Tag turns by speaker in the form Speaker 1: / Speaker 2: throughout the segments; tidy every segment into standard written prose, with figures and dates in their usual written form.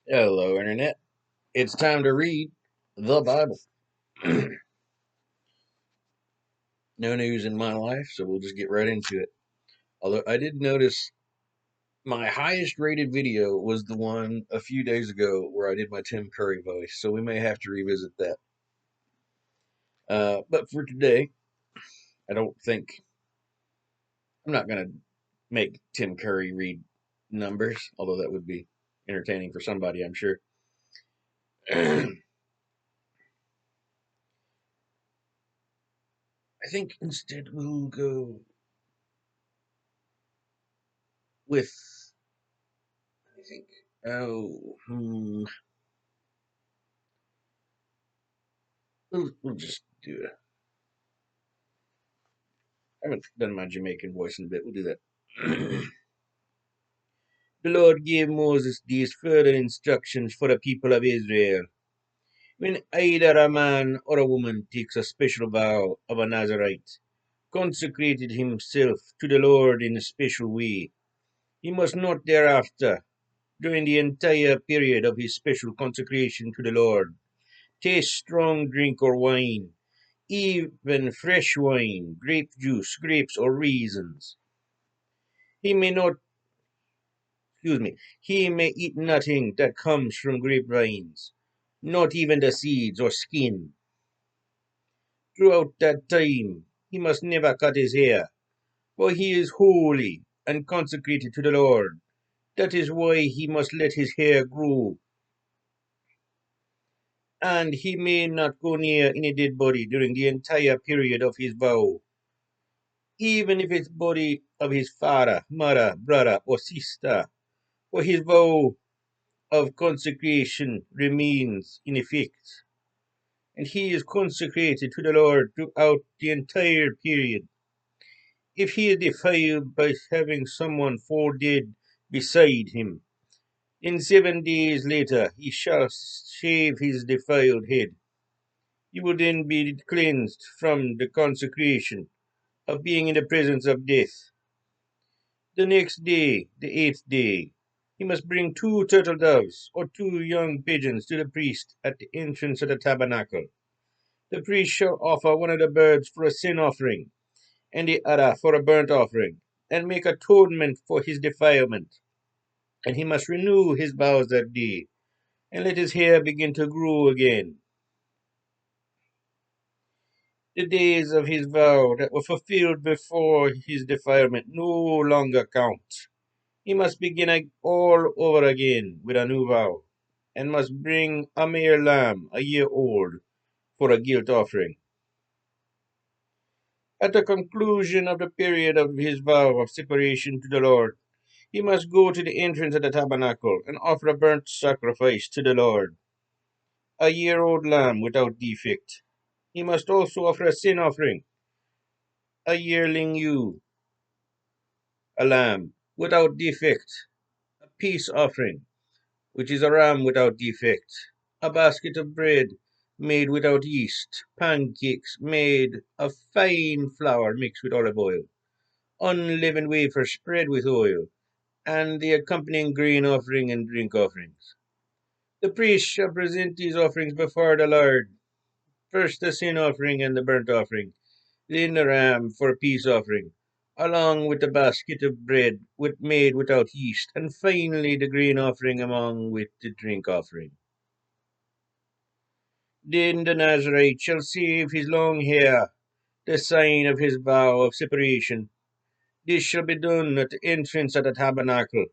Speaker 1: Hello, Internet. It's time to read the Bible. No news in my life, so we'll just get right into it. Although I did notice my highest rated video was the one a few days ago where I did my Tim Curry voice, so we may have to revisit that. But for today, I don't think I'm not going to make Tim Curry read numbers, although that would be entertaining for somebody, I'm sure. I think instead we'll go with, I think, oh, we'll just do it. I haven't done my Jamaican voice in a bit. We'll do that. The Lord gave Moses these further instructions for the people of Israel. When either a man or a woman takes a special vow of a Nazarite, consecrated himself to the Lord in a special way, he must not thereafter, during the entire period of his special consecration to the Lord, taste strong drink or wine, even fresh wine, grape juice, grapes, or raisins. He may not he may eat nothing that comes from grapevines, not even the seeds or skin. Throughout that time, he must never cut his hair, for he is holy and consecrated to the Lord. That is why he must let his hair grow, and he may not go near any dead body during the entire period of his vow, even if it's body of his father, mother, brother, or sister, for his vow of consecration remains in effect, and he is consecrated to the Lord throughout the entire period. If he is defiled by having someone fall dead beside him, then 7 days later he shall shave his defiled head. He will then be cleansed from the consecration of being in the presence of death. The next day, the 8th day, he must bring 2 turtle doves or 2 young pigeons to the priest at the entrance of the tabernacle. The priest shall offer one of the birds for a sin offering, and the other for a burnt offering, and make atonement for his defilement. And he must renew his vows that day, and let his hair begin to grow again. The days of his vow that were fulfilled before his defilement no longer count. He must begin all over again with a new vow, and must bring a male lamb a year old for a guilt offering. At the conclusion of the period of his vow of separation to the Lord, he must go to the entrance of the tabernacle and offer a burnt sacrifice to the Lord, a year-old lamb without defect. He must also offer a sin offering, a yearling ewe, a lamb without defect, a peace offering, which is a ram without defect, a basket of bread made without yeast, pancakes made of fine flour mixed with olive oil, unleavened wafers spread with oil, and the accompanying grain offering and drink offerings. The priest shall present these offerings before the Lord, first the sin offering and the burnt offering, then the ram for a peace offering, along with the basket of bread made without yeast, and finally the grain offering among with the drink offering. Then the Nazarite shall shave his long hair, the sign of his vow of separation. This shall be done at the entrance of the tabernacle,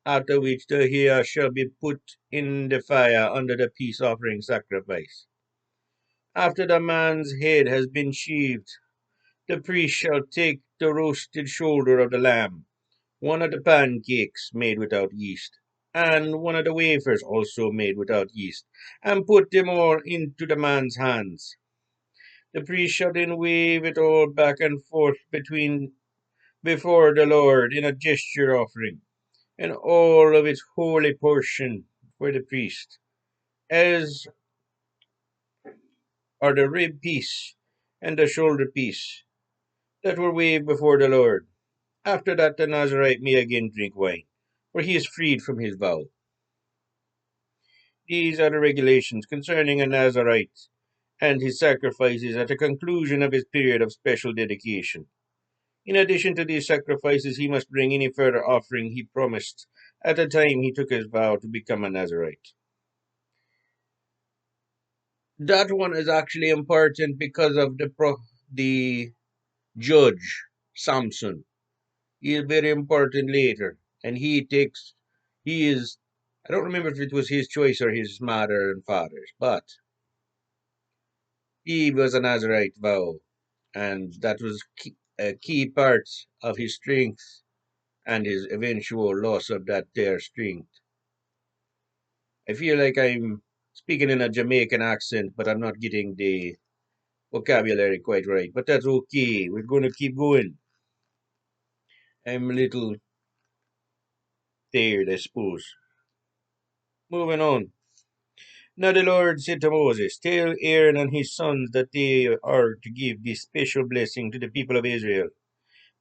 Speaker 1: after which the hair shall be put in the fire under the peace offering sacrifice. After the man's head has been shaved, the priest shall take the roasted shoulder of the lamb, one of the pancakes made without yeast, and one of the wafers also made without yeast, and put them all into the man's hands. The priest shall then wave it all back and forth before the Lord in a gesture offering, and all of its holy portion for the priest, as are the rib piece and the shoulder piece that were waved before the Lord. After that, the Nazarite may again drink wine, for he is freed from his vow. These are the regulations concerning a Nazarite and his sacrifices at the conclusion of his period of special dedication. In addition to these sacrifices, he must bring any further offering he promised at the time he took his vow to become a Nazarite. That one is actually important because of the judge, Samson. He is very important later, and he is, I don't remember if it was his choice or his mother and father's, but he was a Nazarite vow, and that was a key part of his strength and his eventual loss of that there strength. I feel like I'm speaking in a Jamaican accent, but I'm not getting the vocabulary quite right. But that's okay. We're going to keep going. I'm a little tired, I suppose. Moving on. Now the Lord said to Moses, tell Aaron and his sons that they are to give this special blessing to the people of Israel.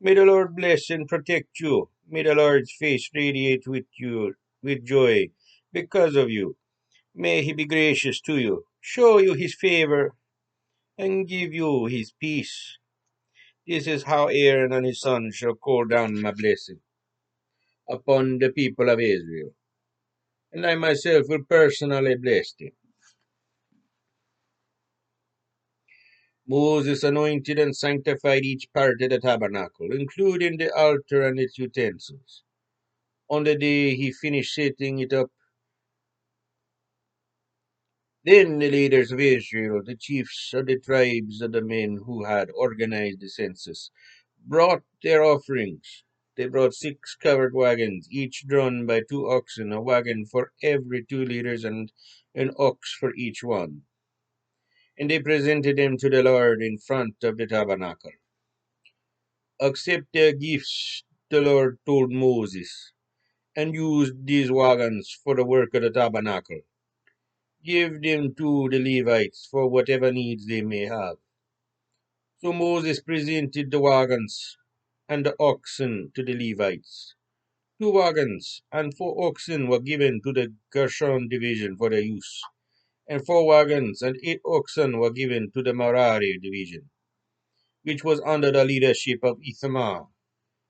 Speaker 1: May the Lord bless and protect you. May the Lord's face radiate with you with joy because of you. May he be gracious to you, show you his favor, and give you his peace. This is how Aaron and his sons shall call down my blessing upon the people of Israel. And I myself will personally bless them. Moses anointed and sanctified each part of the tabernacle, including the altar and its utensils. On the day he finished setting it up, then the leaders of Israel, the chiefs of the tribes of the men who had organized the census, brought their offerings. They brought 6 covered wagons, each drawn by 2 oxen, a wagon for every 2 leaders and an ox for each one. And they presented them to the Lord in front of the tabernacle. Accept their gifts, the Lord told Moses, and use these wagons for the work of the tabernacle. Give them to the Levites for whatever needs they may have. So Moses presented the wagons and the oxen to the Levites. 2 wagons and 4 oxen were given to the Gershon division for their use, and 4 wagons and 8 oxen were given to the Merari division, which was under the leadership of Ithamar,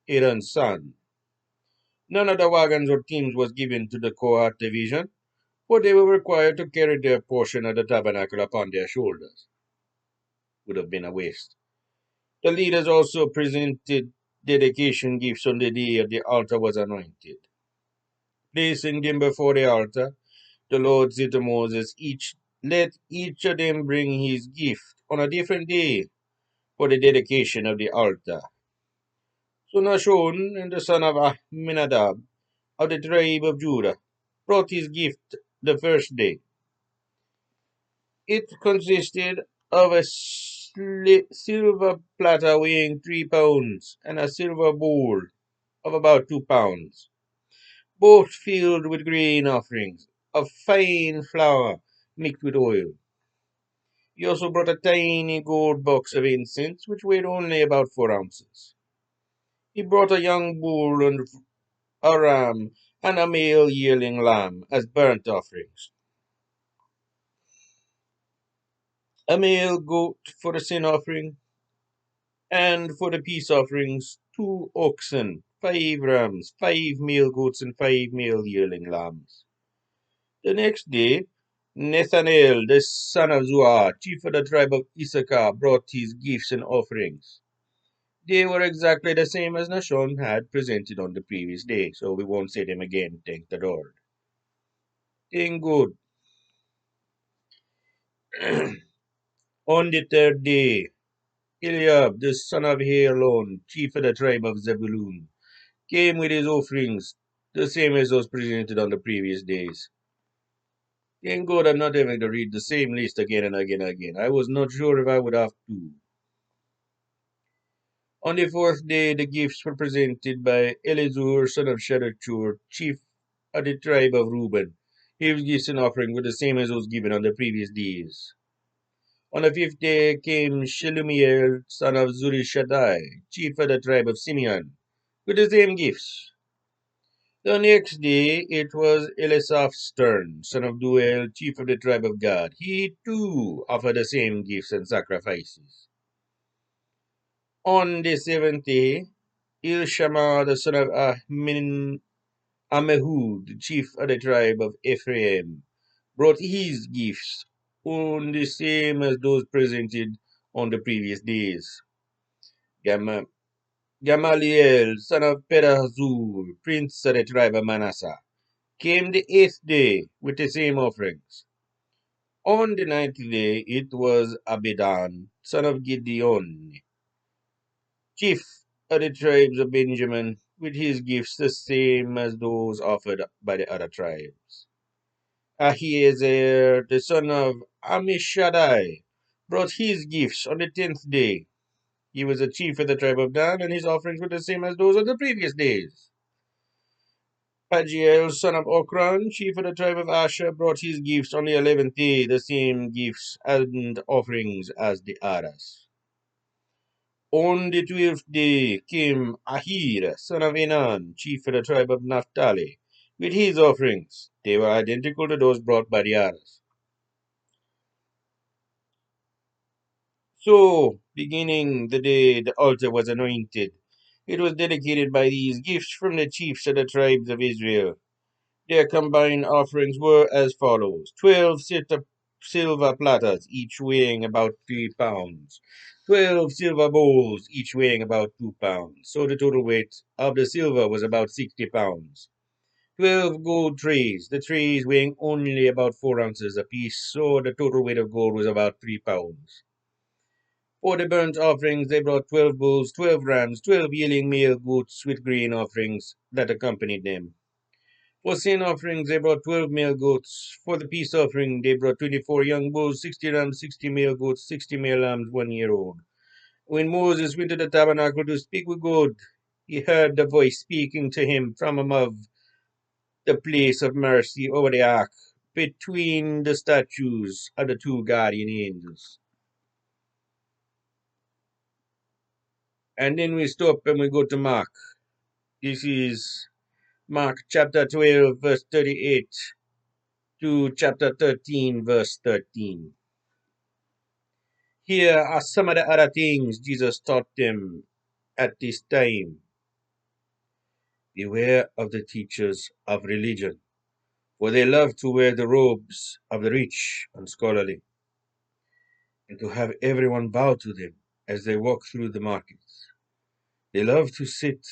Speaker 1: Aaron's son. None of the wagons or teams was given to the Kohath division, for they were required to carry their portion of the tabernacle upon their shoulders. Would have been a waste. The leaders also presented dedication gifts on the day the altar was anointed. Placing them before the altar, the Lord said to Moses, let each of them bring his gift on a different day for the dedication of the altar. So Nashon and the son of Aminadab of the tribe of Judah brought his gift the first day. It consisted of a silver platter weighing 3 pounds and a silver bowl of about 2 pounds, both filled with grain offerings of fine flour mixed with oil. He also brought a tiny gold box of incense, which weighed only about 4 ounces. He brought a young bull and a ram and a male yearling lamb as burnt offerings, a male goat for the sin offering, and for the peace offerings 2 oxen, 5 rams, 5 male goats, and 5 male yearling lambs. The next day, Nathanael, the son of Zuar, chief of the tribe of Issachar, brought his gifts and offerings. They were exactly the same as Nashon had presented on the previous day, so we won't say them again, thank the Lord. Doing good. On the third day, Eliab, the son of Helon, chief of the tribe of Zebulun, came with his offerings, the same as those presented on the previous days. Thank God I'm not having to read the same list again and again and again. I was not sure if I would have to. On the fourth day, the gifts were presented by Elizur, son of Shedachur, chief of the tribe of Reuben. His gifts and offering were the same as those given on the previous days. On the fifth day came Shelumiel, son of Zurishaddai, chief of the tribe of Simeon, with the same gifts. The next day it was Eliasaph's turn, son of Duel, chief of the tribe of Gad. He too offered the same gifts and sacrifices. On the seventh day, Elishama, the son of Ammihud, the chief of the tribe of Ephraim, brought his gifts, on the same as those presented on the previous days. Gama- Gamaliel, son of Pedahzur, prince of the tribe of Manasseh, came the eighth day with the same offerings. On the ninth day it was Abidan, son of Gideon, chief of the tribes of Benjamin, with his gifts the same as those offered by the other tribes. Ahiezer, the son of Ammishaddai, brought his gifts on the 10th day. He was a chief of the tribe of Dan, and his offerings were the same as those of the previous days. Pagiel, son of Okran, chief of the tribe of Asher, brought his gifts on the 11th day, the same gifts and offerings as the others. On the 12th day came Ahir, son of Enan, chief of the tribe of Naphtali, with his offerings. They were identical to those brought by the others. So, beginning the day the altar was anointed, it was dedicated by these gifts from the chiefs of the tribes of Israel. Their combined offerings were as follows: 12 silver platters, each weighing about 3 pounds, 12 silver bowls, each weighing about 2 pounds. So the total weight of the silver was about 60 pounds. 12 gold trays, the trays weighing only about 4 ounces apiece, so the total weight of gold was about 3 pounds. For the burnt offerings, they brought 12 bulls, 12 rams, 12 yearling male goats with grain offerings that accompanied them. For sin offerings, they brought 12 male goats. For the peace offering, they brought 24 young bulls, 60 rams, 60 male goats, 60 male lambs, 1 year old. When Moses went to the tabernacle to speak with God, he heard the voice speaking to him from above the place of mercy over the ark, between the statues of the two guardian angels. And then we stop and we go to Mark. This is Mark chapter 12, verse 38 to chapter 13, verse 13. Here are some of the other things Jesus taught them at this time. Beware of the teachers of religion, for they love to wear the robes of the rich and scholarly, and to have everyone bow to them as they walk through the markets. They love to sit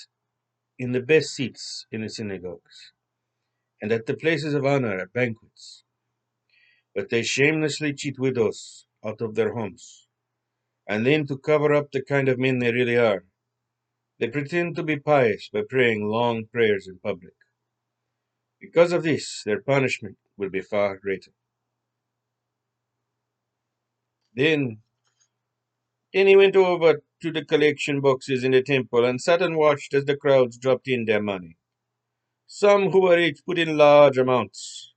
Speaker 1: in the best seats in the synagogues and at the places of honor at banquets, but they shamelessly cheat widows out of their homes. And then, to cover up the kind of men they really are, they pretend to be pious by praying long prayers in public. Because of this, their punishment will be far greater. Then, then he went over to the collection boxes in the temple and sat and watched as the crowds dropped in their money. Some who were rich put in large amounts.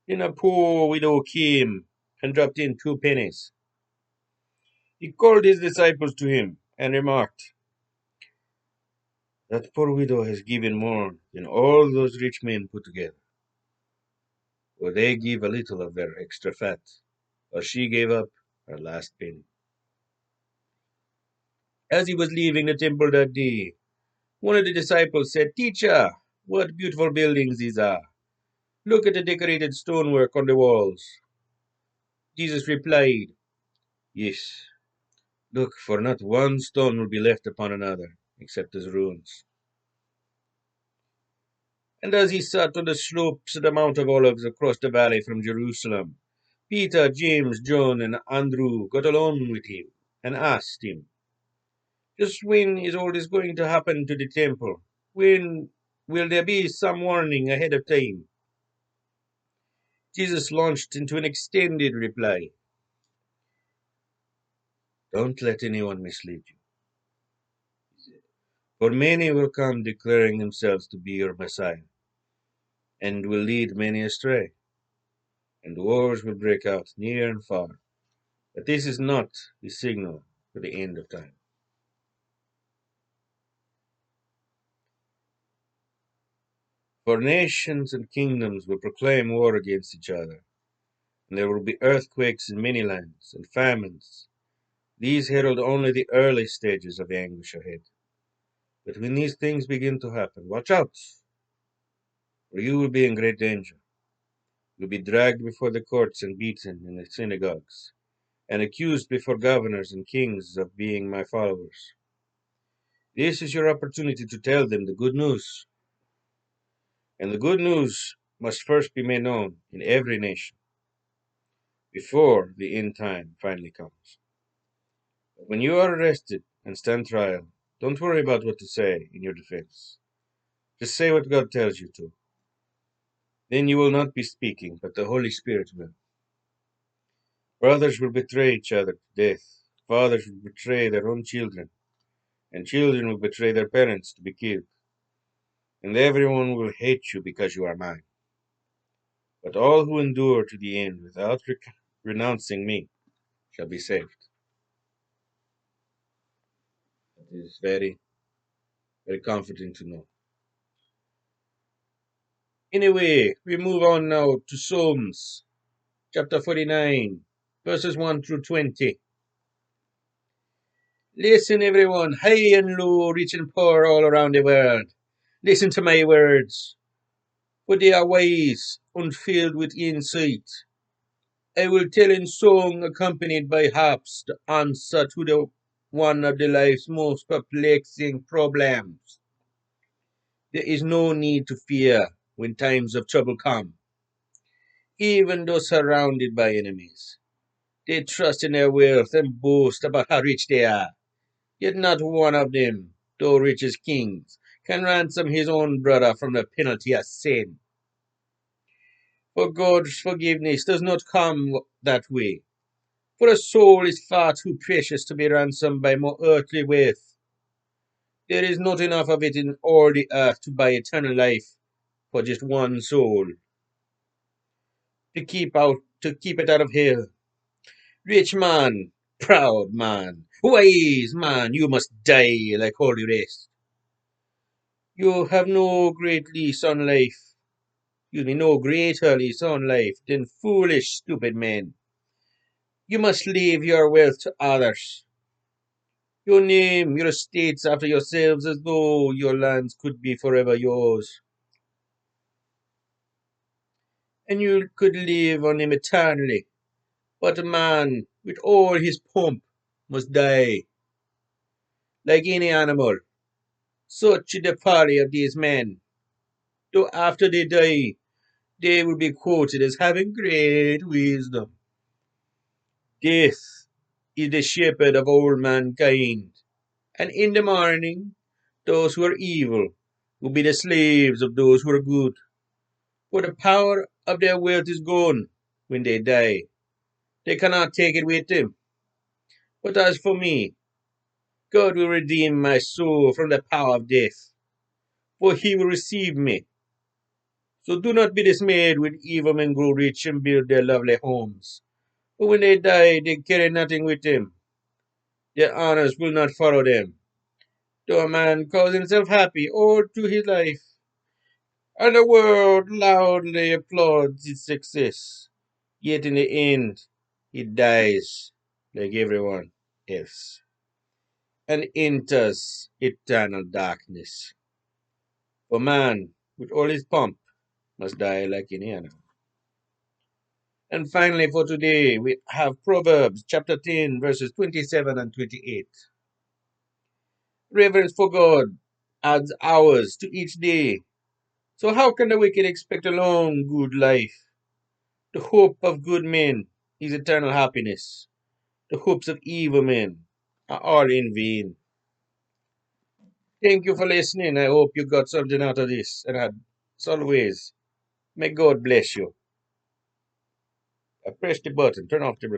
Speaker 1: Then a poor widow came and dropped in 2 pennies. He called his disciples to him and remarked, "That poor widow has given more than all those rich men put together. For they give a little of their extra fat, while she gave up her last penny." As he was leaving the temple that day, one of the disciples said, "Teacher, what beautiful buildings these are! Look at the decorated stonework on the walls." Jesus replied, "Yes, look, for not one stone will be left upon another, except as ruins." And as he sat on the slopes of the Mount of Olives across the valley from Jerusalem, Peter, James, John, and Andrew got along with him and asked him, "Just when is all this going to happen to the temple? When will there be some warning ahead of time?" Jesus launched into an extended reply. "Don't let anyone mislead you. For many will come declaring themselves to be your Messiah, and will lead many astray. And wars will break out near and far. But this is not the signal for the end of time." For nations and kingdoms will proclaim war against each other, and there will be earthquakes in many lands, and famines. These herald only the early stages of the anguish ahead. But when these things begin to happen, watch out, for you will be in great danger. You'll be dragged before the courts and beaten in the synagogues, and accused before governors and kings of being my followers. This is your opportunity to tell them the good news. And the good news must first be made known in every nation before the end time finally comes. But when you are arrested and stand trial, don't worry about what to say in your defense. Just say what God tells you to. Then you will not be speaking, but the Holy Spirit will. Brothers will betray each other to death. Fathers will betray their own children, and children will betray their parents to be killed. And everyone will hate you because you are mine. But all who endure to the end without renouncing me shall be saved. That is very, very comforting to know. Anyway, we move on now to Psalms chapter 49, verses 1 through 20. Listen, everyone, high and low, rich and poor, all around the world. Listen to my words, for they are wise and filled with insight. I will tell in song, accompanied by harps, the answer to one of the life's most perplexing problems. There is no need to fear when times of trouble come, even though surrounded by enemies. They trust in their wealth and boast about how rich they are. Yet not one of them, though rich as kings, can ransom his own brother from the penalty of sin. For God's forgiveness does not come that way. For a soul is far too precious to be ransomed by more earthly wealth. There is not enough of it in all the earth to buy eternal life for just one soul. To keep it out of hell. Rich man, proud man, wise man, you must die like all the rest. You have no great lease on life. No greater lease on life than foolish, stupid men. You must leave your wealth to others. You name your estates after yourselves as though your lands could be forever yours. And you could live on them eternally. But a man, with all his pomp, must die. Like any animal, such is the folly of these men. Though after they die, they will be quoted as having great wisdom. Death is the shepherd of all mankind, and in the morning those who are evil will be the slaves of those who are good. For the power of their wealth is gone when they die. They cannot take it with them. But as for me, God will redeem my soul from the power of death, for he will receive me. So do not be dismayed when evil men grow rich and build their lovely homes. For when they die, they carry nothing with them. Their honors will not follow them. Though a man calls himself happy all through his life, and the world loudly applauds his success, yet in the end, he dies like everyone else and enters eternal darkness. For man, with all his pomp, must die like any animal. And finally, for today, we have Proverbs chapter 10, verses 27 and 28. Reverence for God adds hours to each day. So, how can the wicked expect a long, good life? The hope of good men is eternal happiness. The hopes of evil men are all in vain. Thank you for listening. I hope you got something out of this. And as always, may God bless you. Press the button, turn off the